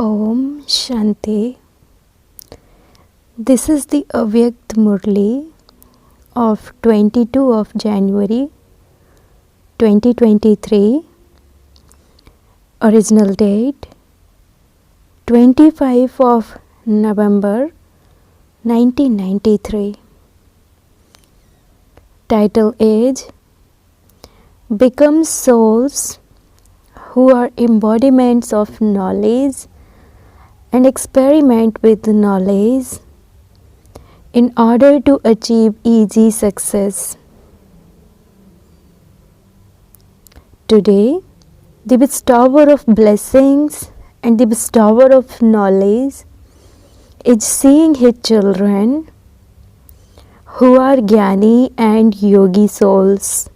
Om Shanti. This is the Avyakt Murli of 22 of January 2023. Original date 25 of November 1993. Title is Become Souls who are embodiments of knowledge and experiment with knowledge in order to achieve easy success. Today, the bestower of blessings and the bestower of knowledge is seeing his children who are Jnani and Yogi souls.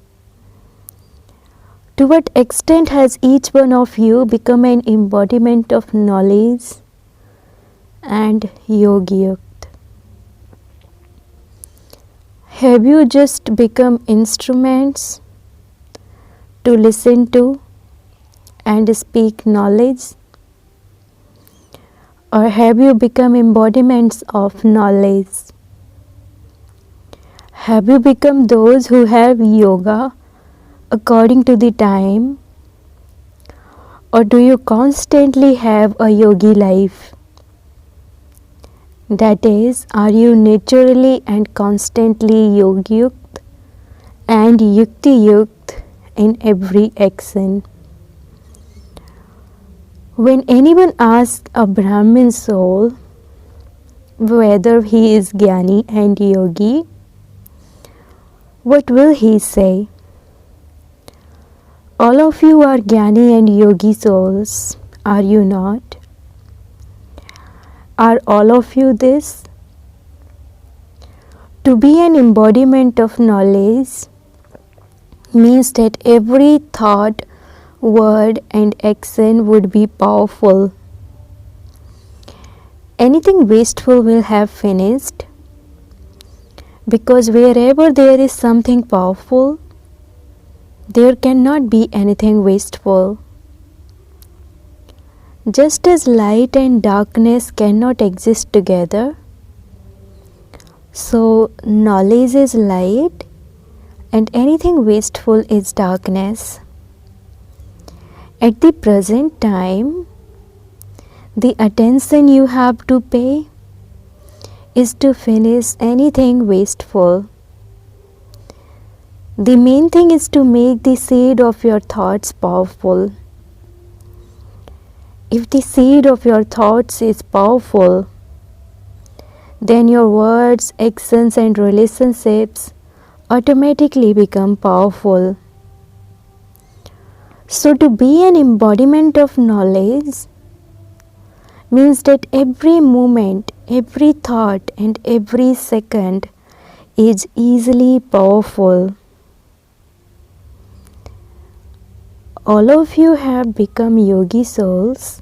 To what extent has each one of you become an embodiment of knowledge and Yogi? Have you just become instruments to listen to and speak knowledge? Or have you become embodiments of knowledge? Have you become those who have yoga according to the time? Or do you constantly have a yogi life? That is, are you naturally and constantly yogi-yukt and yukti-yukt in every action? When anyone asks a Brahmin soul whether he is Jnani and Yogi, what will he say? All of you are Jnani and Yogi souls, are you not? Are all of you this? To be an embodiment of knowledge means that every thought, word and action would be powerful. Anything wasteful will have finished, because wherever there is something powerful, there cannot be anything wasteful. Just as light and darkness cannot exist together, so knowledge is light and anything wasteful is darkness. At the present time, the attention you have to pay is to finish anything wasteful. The main thing is to make the seed of your thoughts powerful. If the seed of your thoughts is powerful, then your words, actions and relationships automatically become powerful. So to be an embodiment of knowledge means that every moment, every thought and every second is easily powerful. All of you have become yogi souls,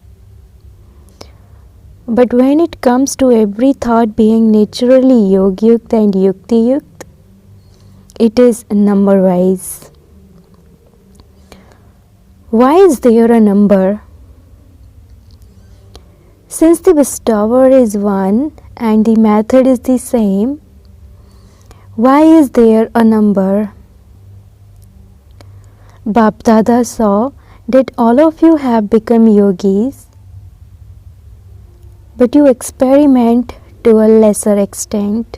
but when it comes to every thought being naturally yogi-yukt and yukti-yukt, it is number-wise. Why is there a number? Since the bestower is one and the method is the same, why is there a number? Bap Dada saw that all of you have become yogis, but you experiment to a lesser extent.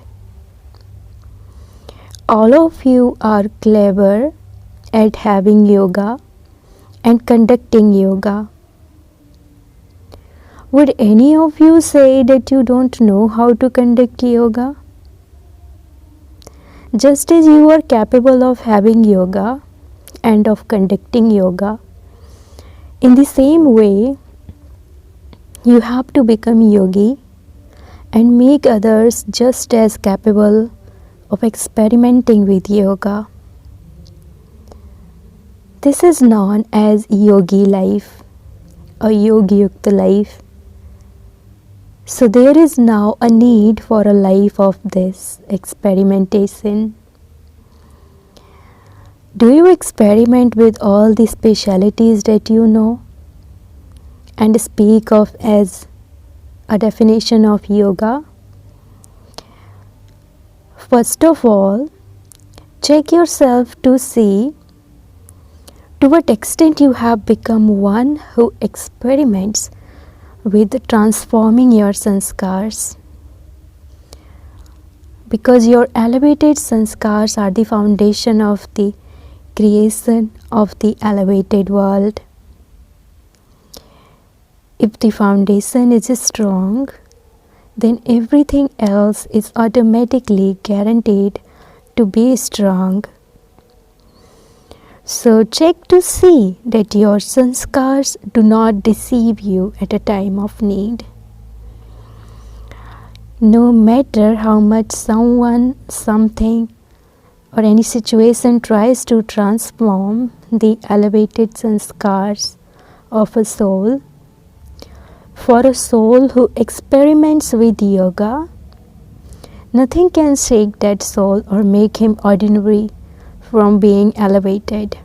All of you are clever at having yoga and conducting yoga. Would any of you say that you don't know how to conduct yoga? Just as you are capable of having yoga and of conducting yoga, in the same way, you have to become yogi and make others just as capable of experimenting with yoga. This is known as yogi life, a yogi-yukt life. So there is now a need for a life of this experimentation. Do you experiment with all the specialities that you know? and speak of as a definition of yoga. First of all, check yourself to see to what extent you have become one who experiments with transforming your sanskars. Because your elevated sanskars are the foundation of the creation of the elevated world. If the foundation is strong, then everything else is automatically guaranteed to be strong. So check to see that your sanskars do not deceive you at a time of need. No matter how much someone, something, or any situation tries to transform the elevated sanskars of a soul, for a soul who experiments with yoga, nothing can shake that soul or make him ordinary from being elevated.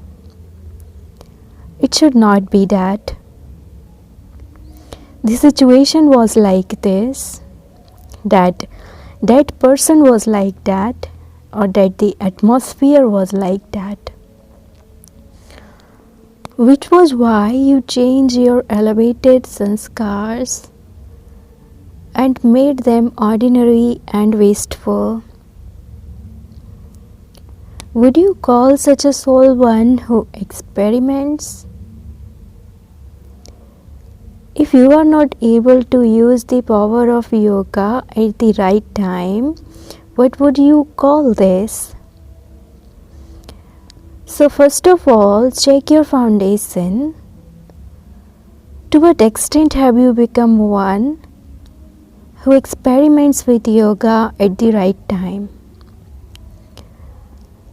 It should not be that. The situation was like this, that person was like that, or that the atmosphere was like that, which was why you changed your elevated sanskars and made them ordinary and wasteful. Would you call such a soul one who experiments? If you are not able to use the power of yoga at the right time, what would you call this? So first of all, check your foundation. To what extent have you become one who experiments with yoga at the right time?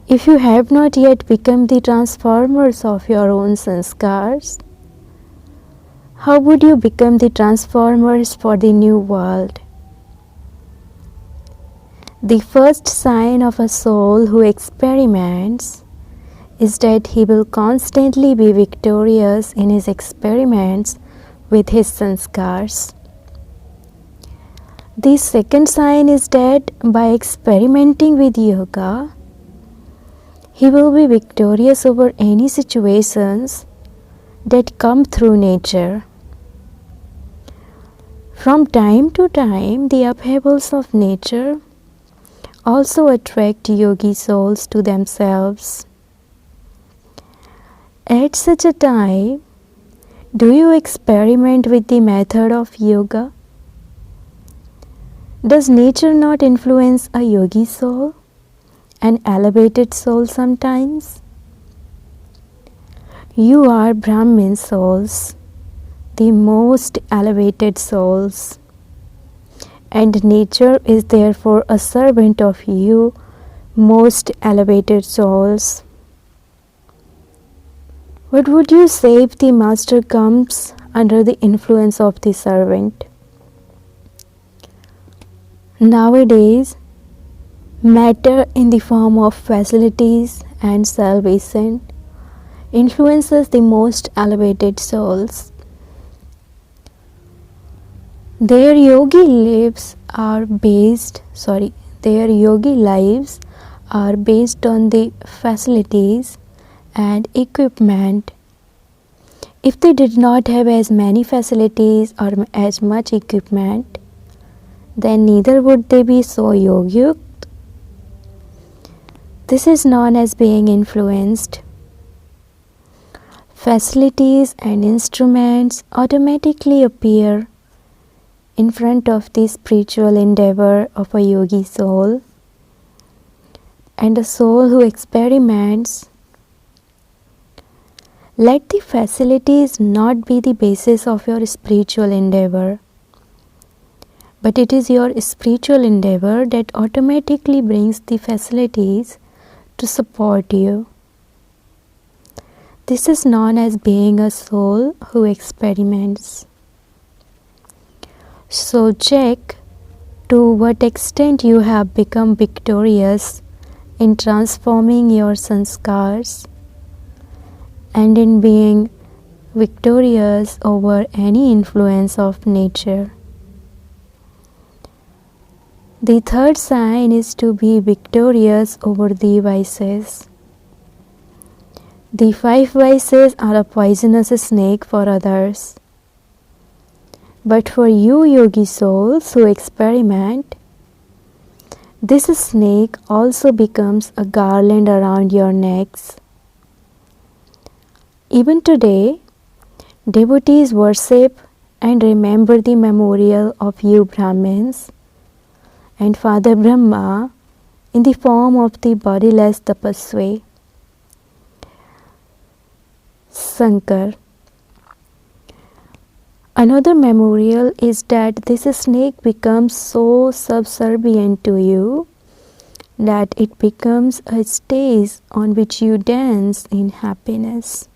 If you have not yet become the transformers of your own sanskars, how would you become the transformers for the new world? The first sign of a soul who experiments is that he will constantly be victorious in his experiments with his sanskars. The second sign is that by experimenting with yoga, he will be victorious over any situations that come through nature. From time to time, the upheavals of nature also attract yogi souls to themselves. At such a time, do you experiment with the method of yoga? Does nature not influence a yogi soul, an elevated soul sometimes? You are Brahmin souls, the most elevated souls, and nature is therefore a servant of you, most elevated souls. What would you say if the master comes under the influence of the servant? Nowadays, matter in the form of facilities and salvation influences the most elevated souls. Their yogi lives are based on the facilities and equipment. If they did not have as many facilities or as much equipment, then neither would they be so yogyukt. This is known as being influenced. Facilities and instruments automatically appear in front of the spiritual endeavor of a yogi soul, and a soul who experiments. Let the facilities not be the basis of your spiritual endeavor, but it is your spiritual endeavor that automatically brings the facilities to support you. This is known as being a soul who experiments. So check to what extent you have become victorious in transforming your sanskars and in being victorious over any influence of nature. The third sign is to be victorious over the vices. The 5 vices are a poisonous snake for others. But for you yogi souls who experiment, this snake also becomes a garland around your necks. Even today, devotees worship and remember the memorial of you Brahmins and Father Brahma in the form of the bodiless Tapasvi, Sankar. Another memorial is that this snake becomes so subservient to you that it becomes a stage on which you dance in happiness.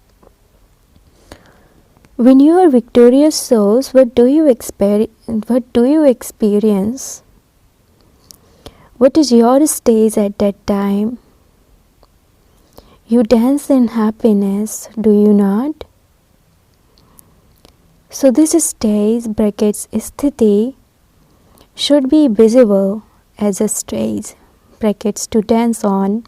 When you are victorious souls, what do you experience? What is your stage at that time? You dance in happiness, do you not? So this stage sthiti should be visible as a stage to dance on.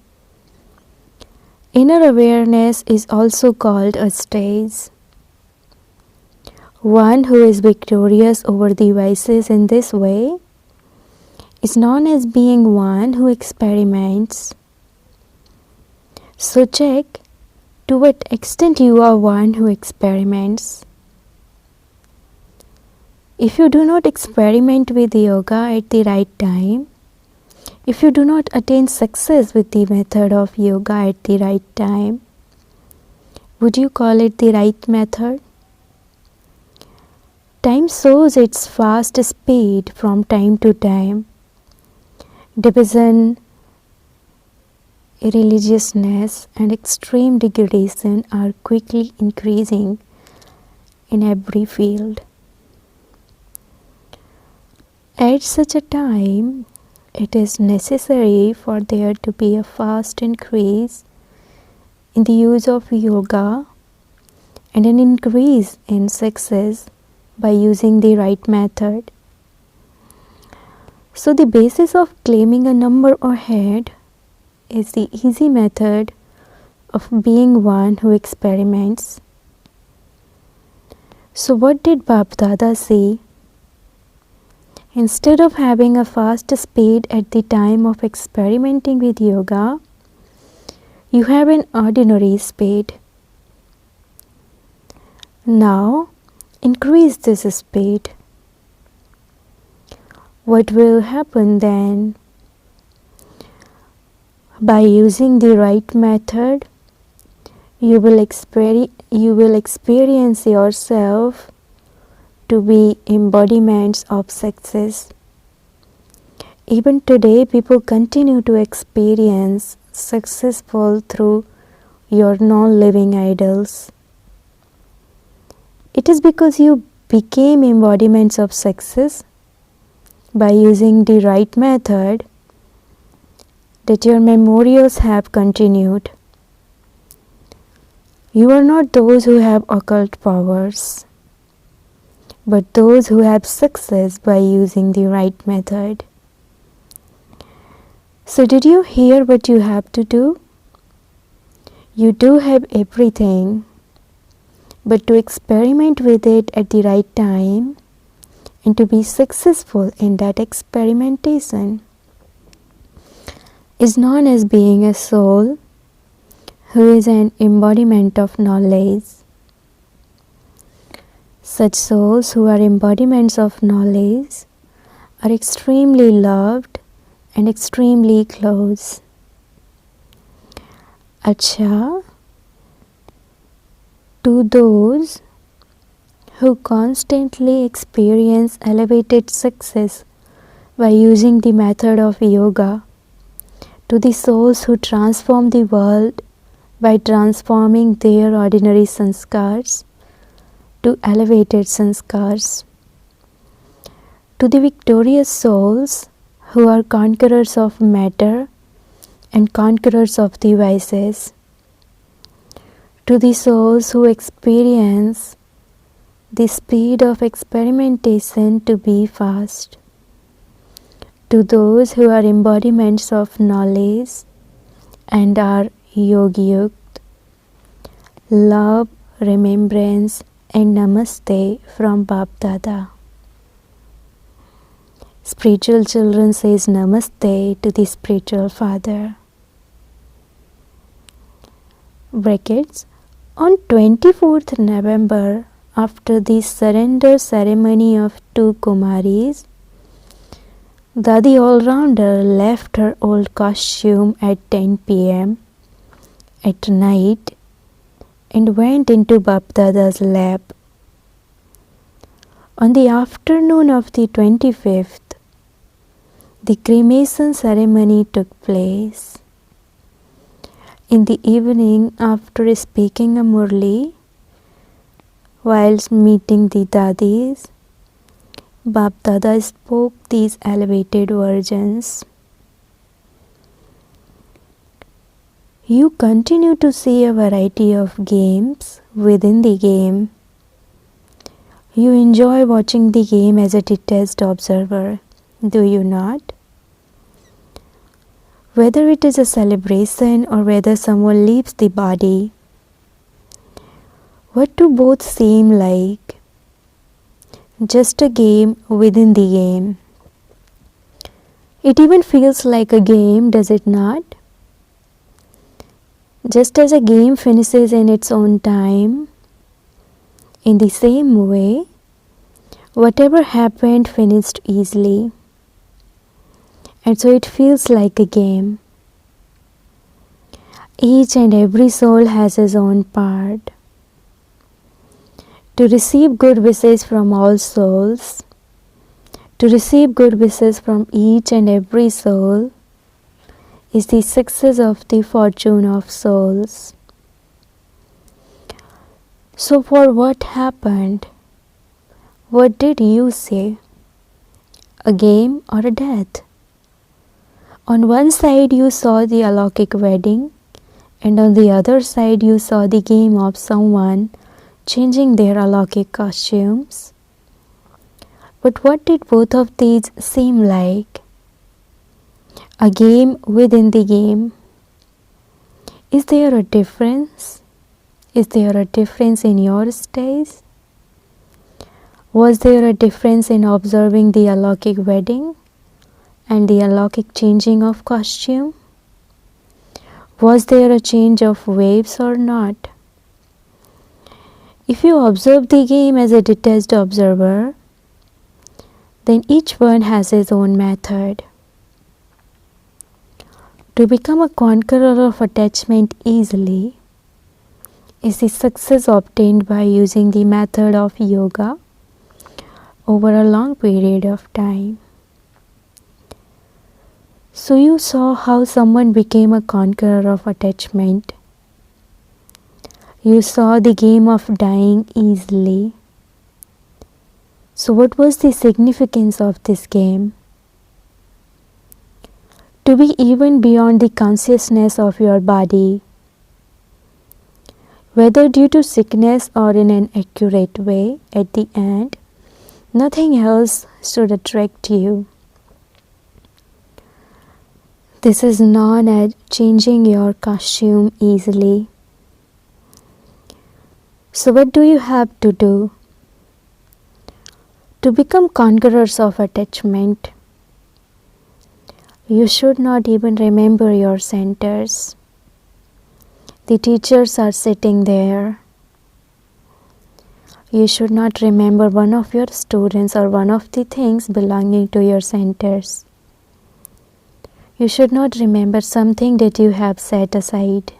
Inner awareness is also called a stage. One who is victorious over the vices in this way is known as being one who experiments. So check to what extent you are one who experiments. If you do not experiment with yoga at the right time, if you do not attain success with the method of yoga at the right time, would you call it the right method? Time shows its fast speed from time to time. Division, irreligiousness, and extreme degradation are quickly increasing in every field. At such a time, it is necessary for there to be a fast increase in the use of yoga and an increase in success by using the right method. So the basis of claiming a number or head is the easy method of being one who experiments. So what did Bap Dada say? Instead of having a fast speed at the time of experimenting with yoga, you have an ordinary speed. Now, increase this speed. What will happen then? By using the right method, you will experience yourself to be embodiments of success. Even today, people continue to experience successful through your non-living idols. It is because you became embodiments of success by using the right method that your memorials have continued. You are not those who have occult powers, but those who have success by using the right method. So did you hear what you have to do? You do have everything, but to experiment with it at the right time and to be successful in that experimentation is known as being a soul who is an embodiment of knowledge. Such souls who are embodiments of knowledge are extremely loved and extremely close. Acha, to those who constantly experience elevated success by using the method of yoga, to the souls who transform the world by transforming their ordinary sanskars to elevated sanskars, to the victorious souls who are conquerors of matter and conquerors of the vices, To the souls who experience the speed of experimentation to be fast. To those who are embodiments of knowledge and are yogi-yukt, love, remembrance and namaste from Bap Dada. Spiritual children says namaste to the spiritual father. Brackets. On 24th November, after the surrender ceremony of two Kumaris, Dadi All-Rounder left her old costume at 10 p.m. at night and went into Bap Dada's lab. On the afternoon of the 25th, the cremation ceremony took place. In the evening, after speaking a Murli, whilst meeting the Dadis, Bap Dada spoke these elevated versions. You continue to see a variety of games within the game. You enjoy watching the game as a detached observer, do you not? Whether it is a celebration or whether someone leaves the body, what do both seem like? Just a game within the game. It even feels like a game, does it not? Just as a game finishes in its own time, in the same way, whatever happened finished easily. And so it feels like a game. Each and every soul has his own part. To receive good wishes from all souls, to receive good wishes from each and every soul, is the success of the fortune of souls. So for what happened? What did you say? A game or a death? On one side you saw the alaukic wedding, and on the other side you saw the game of someone changing their alaukic costumes. But what did both of these seem like? A game within the game. Is there a difference? Is there a difference in your stage? Was there a difference in observing the alaukic wedding and the alaukic changing of costume? Was there a change of waves or not? If you observe the game as a detached observer, then each one has his own method. To become a conqueror of attachment easily is the success obtained by using the method of yoga over a long period of time. So you saw how someone became a conqueror of attachment. You saw the game of dying easily. So what was the significance of this game? To be even beyond the consciousness of your body, whether due to sickness or in an accurate way, at the end, nothing else should attract you. This is known as changing your costume easily. So what do you have to do? To become conquerors of attachment, you should not even remember your centers. The teachers are sitting there. You should not remember one of your students or one of the things belonging to your centers. You should not remember something that you have set aside.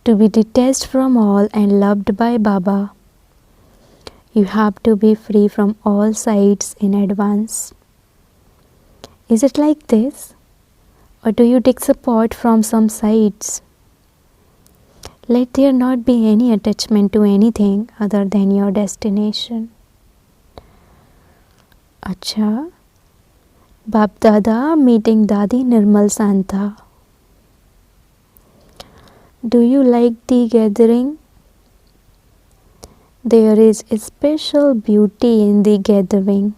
To be detached from all and loved by Baba, you have to be free from all sides in advance. Is it like this? Or do you take support from some sides? Let there not be any attachment to anything other than your destination. Acha, Bap Dada meeting Dadi Nirmal Santa. Do you like the gathering? There is a special beauty in the gathering.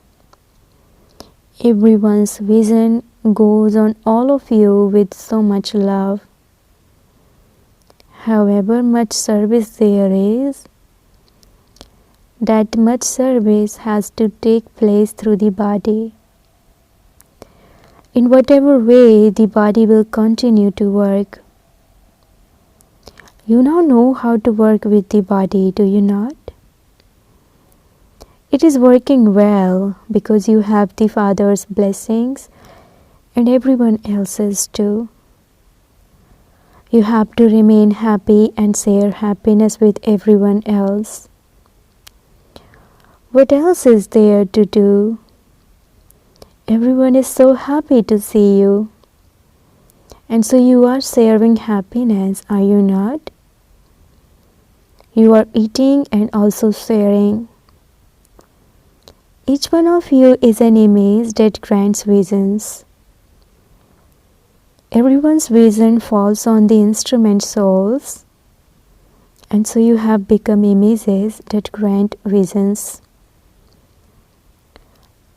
Everyone's vision goes on all of you with so much love. However much service there is, that much service has to take place through the body. In whatever way, the body will continue to work. You now know how to work with the body, do you not? It is working well because you have the Father's blessings and everyone else's too. You have to remain happy and share happiness with everyone else. What else is there to do? Everyone is so happy to see you. And so you are sharing happiness, are you not? You are eating and also sharing. Each one of you is an image that grants visions. Everyone's vision falls on the instrument souls, and so you have become images that grant visions.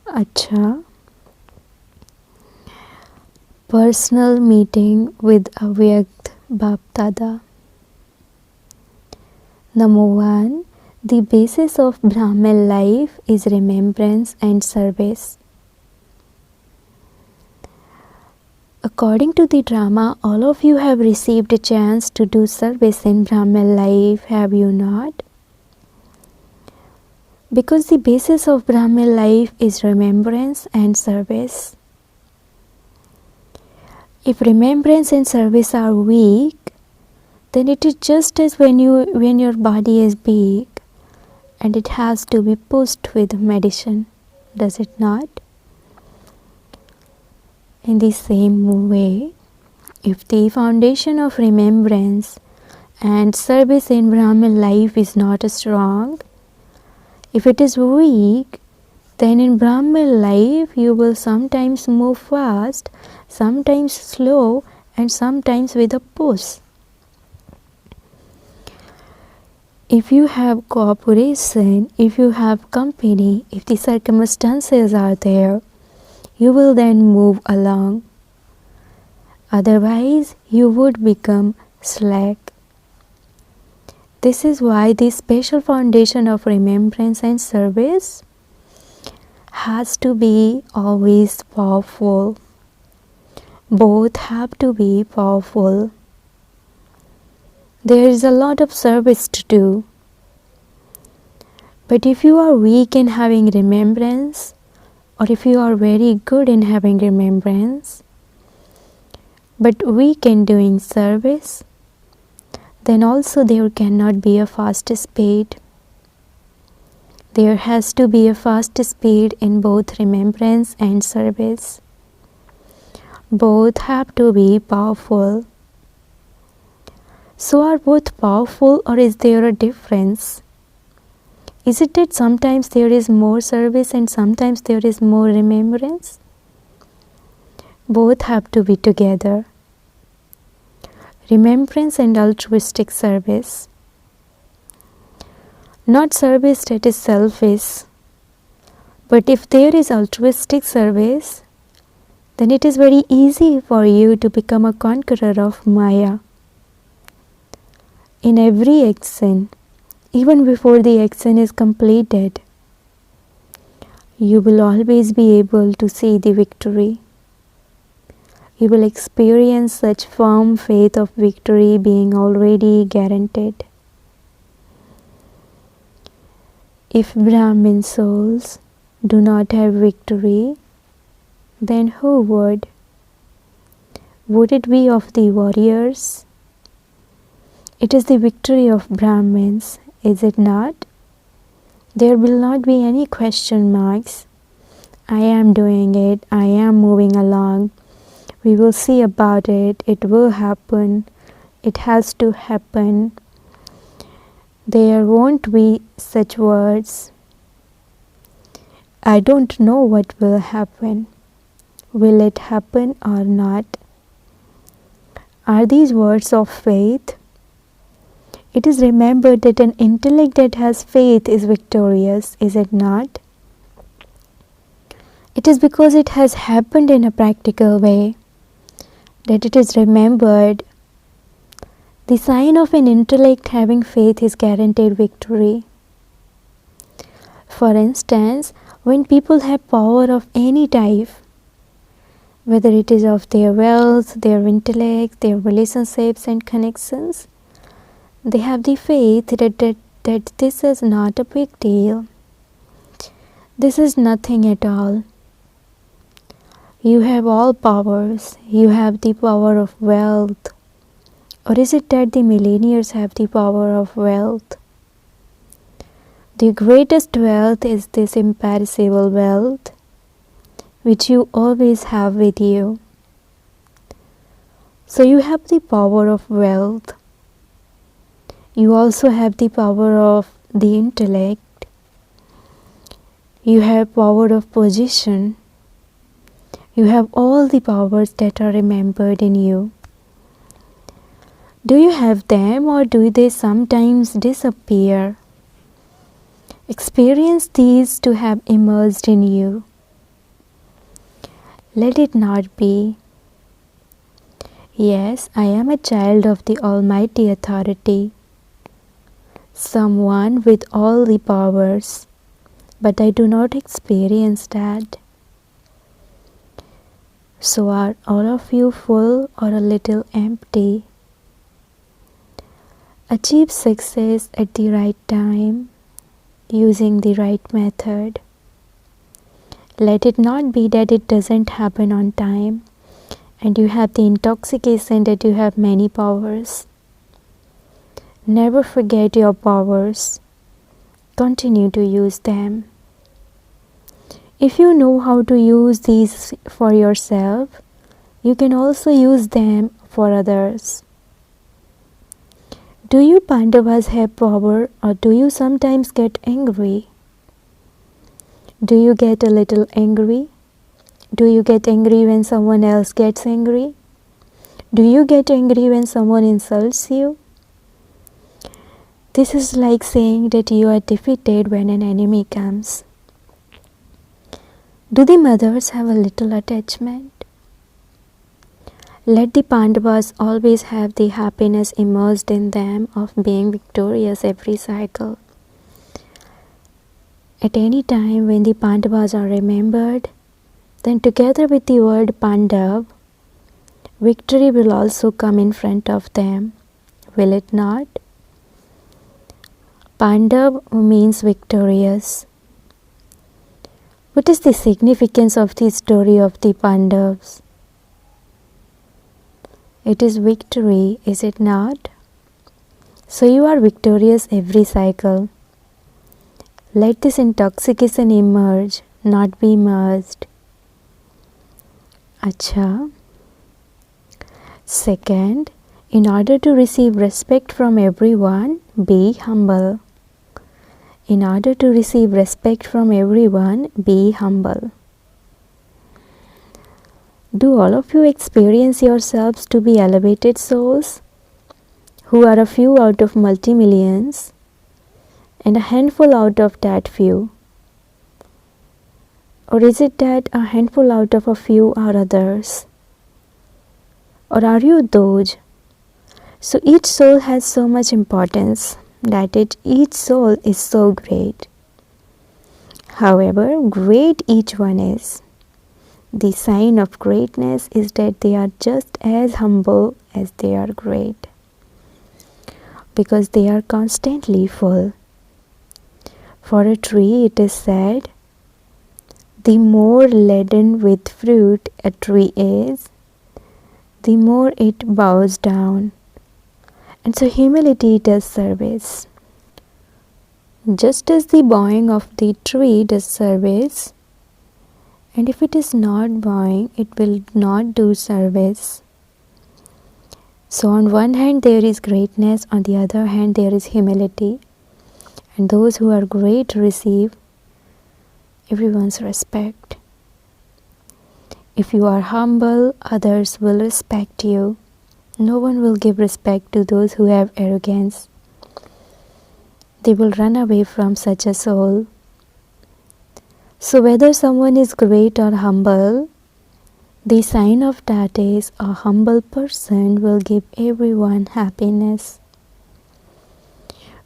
Acha. Personal meeting with Avyakt Bap Dada. Number 1. The basis of Brahman life is remembrance and service. According to the drama, all of you have received a chance to do service in Brahman life, have you not? Because the basis of Brahman life is remembrance and service. If remembrance and service are weak, then it is just as when your body is big and it has to be pushed with medicine, does it not? In the same way, if the foundation of remembrance and service in Brahman life is not strong, if it is weak, then in Brahman life you will sometimes move fast, sometimes slow, and sometimes with a push. If you have cooperation, if you have company, if the circumstances are there, you will then move along. Otherwise, you would become slack. This is why the special foundation of remembrance and service has to be always powerful. Both have to be powerful. There is a lot of service to do. But if you are weak in having remembrance, or if you are very good in having remembrance, but weak in doing service, then also there cannot be a fast speed. There has to be a fast speed in both remembrance and service. Both have to be powerful. So are both powerful, or is there a difference? Is it that sometimes there is more service and sometimes there is more remembrance? Both have to be together. Remembrance and altruistic service. Not service that is selfish, but if there is altruistic service, then it is very easy for you to become a conqueror of Maya. In every action, even before the action is completed, you will always be able to see the victory. You will experience such firm faith of victory being already guaranteed. If Brahmin souls do not have victory, then who would? Would it be of the warriors? It is the victory of Brahmins, is it not? There will not be any question marks. I am doing it, I am moving along. We will see about it, it will happen, it has to happen. There won't be such words. I don't know what will happen. Will it happen or not? Are these words of faith? It is remembered that an intellect that has faith is victorious, is it not? It is because it has happened in a practical way that it is remembered. The sign of an intellect having faith is guaranteed victory. For instance, when people have power of any type, whether it is of their wealth, their intellect, their relationships and connections, they have the faith that this is not a big deal. This is nothing at all. You have all powers. You have the power of wealth. Or is it that the millionaires have the power of wealth? The greatest wealth is this imperishable wealth, which you always have with you. So you have the power of wealth. You also have the power of the intellect. You have power of position. You have all the powers that are remembered in you. Do you have them, or do they sometimes disappear? Experience these to have emerged in you. Let it not be. Yes, I am a child of the Almighty Authority, someone with all the powers, but I do not experience that. So are all of you full or a little empty? Achieve success at the right time, using the right method. Let it not be that it doesn't happen on time and you have the intoxication that you have many powers. Never forget your powers. Continue to use them. If you know how to use these for yourself, you can also use them for others. Do you Pandavas have power, or do you sometimes get angry? Do you get a little angry? Do you get angry when someone else gets angry? Do you get angry when someone insults you? This is like saying that you are defeated when an enemy comes. Do the mothers have a little attachment? Let the Pandavas always have the happiness immersed in them of being victorious every cycle. At any time when the Pandavas are remembered, then together with the word Pandav, victory will also come in front of them, will it not? Pandav means victorious. What is the significance of the story of the Pandavas? It is victory, is it not? So you are victorious every cycle. Let this intoxication emerge, not be merged. Acha. Second, in order to receive respect from everyone, be humble. In order to receive respect from everyone, be humble. Do all of you experience yourselves to be elevated souls, who are a few out of multi-millions, and a handful out of that few? Or is it that a handful out of a few are others? Or are you those? So each soul has so much importance that each soul is so great. However great each one is, the sign of greatness is that they are just as humble as they are great, because they are constantly full. For a tree it is said, the more laden with fruit a tree is, the more it bows down. And so humility does service. Just as the bowing of the tree does service, and if it is not bowing, it will not do service. So on one hand there is greatness, on the other hand there is humility. And those who are great receive everyone's respect. If you are humble, others will respect you. No one will give respect to those who have arrogance. they will run away from such a soul. So whether someone is great or humble, the sign of that is a humble person will give everyone happiness.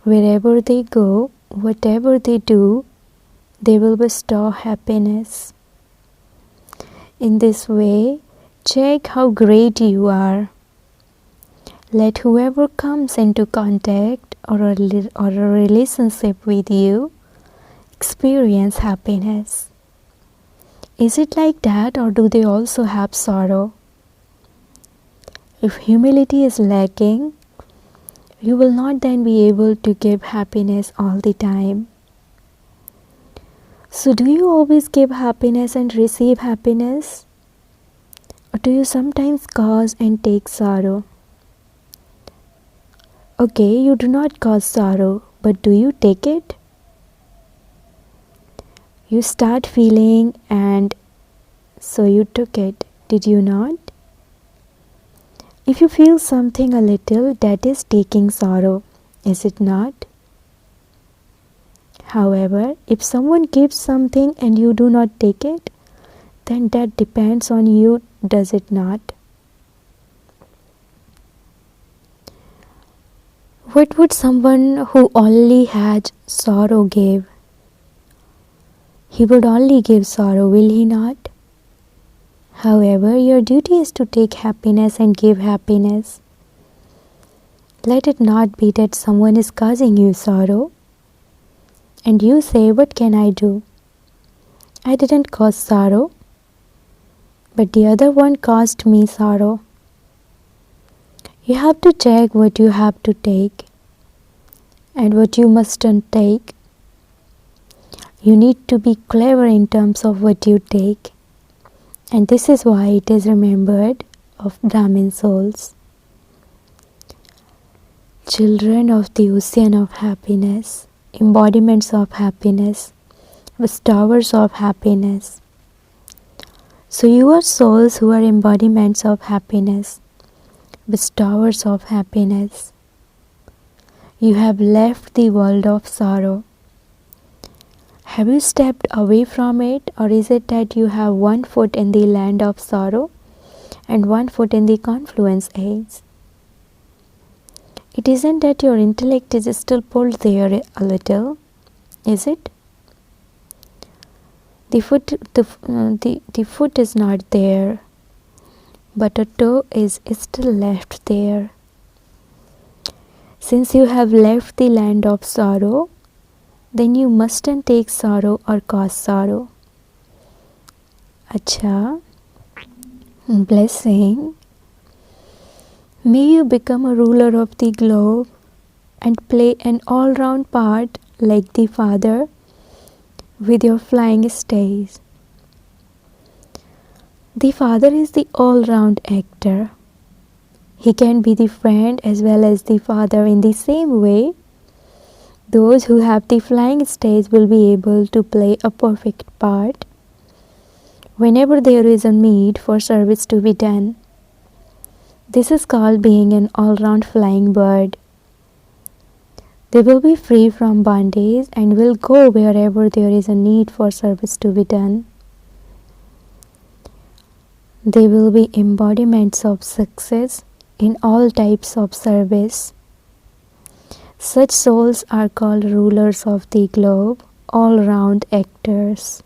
Wherever they go, whatever they do, they will bestow happiness. In this way, check how great you are. Let whoever comes into contact or a relationship with you experience happiness. Is it like that, or do they also have sorrow? If humility is lacking, you will not then be able to give happiness all the time. So do you always give happiness and receive happiness? Or do you sometimes cause and take sorrow? Okay, you do not cause sorrow, but do you take it? You start feeling and so you took it, did you not? If you feel something a little, that is taking sorrow, is it not? However, if someone gives something and you do not take it, then that depends on you, does it not? What would someone who only had sorrow give? He would only give sorrow, will he not? However, your duty is to take happiness and give happiness. Let it not be that someone is causing you sorrow and you say, what can I do? I didn't cause sorrow, but the other one caused me sorrow. You have to check what you have to take and what you mustn't take. You need to be clever in terms of what you take, and this is why it is remembered of Brahmin souls. Children of the ocean of happiness, embodiments of happiness, bestowers of happiness. So you are souls who are embodiments of happiness, bestowers of happiness. You have left the world of sorrow. Have you stepped away from it, or is it that you have one foot in the land of sorrow and one foot in the confluence age? It isn't that your intellect is still pulled there a little, is it? The foot is not there, but a toe is still left there. Since you have left the land of sorrow, then you mustn't take sorrow or cause sorrow. Acha, blessing. May you become a ruler of the globe and play an all-round part like the Father with your flying stays. The Father is the all-round actor. He can be the friend as well as the Father in the same way. Those who have the flying stays will be able to play a perfect part whenever there is a need for service to be done. This is called being an all-round flying bird. They will be free from bondage and will go wherever there is a need for service to be done. They will be embodiments of success in all types of service. Such souls are called rulers of the globe, all-round actors.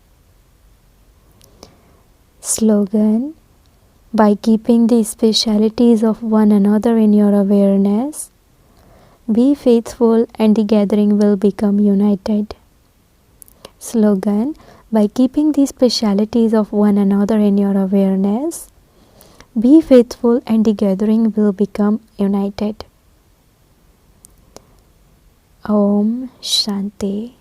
Slogan: by keeping the specialities of one another in your awareness, be faithful and the gathering will become united. Slogan: by keeping the specialities of one another in your awareness, be faithful and the gathering will become united. Om Shanti.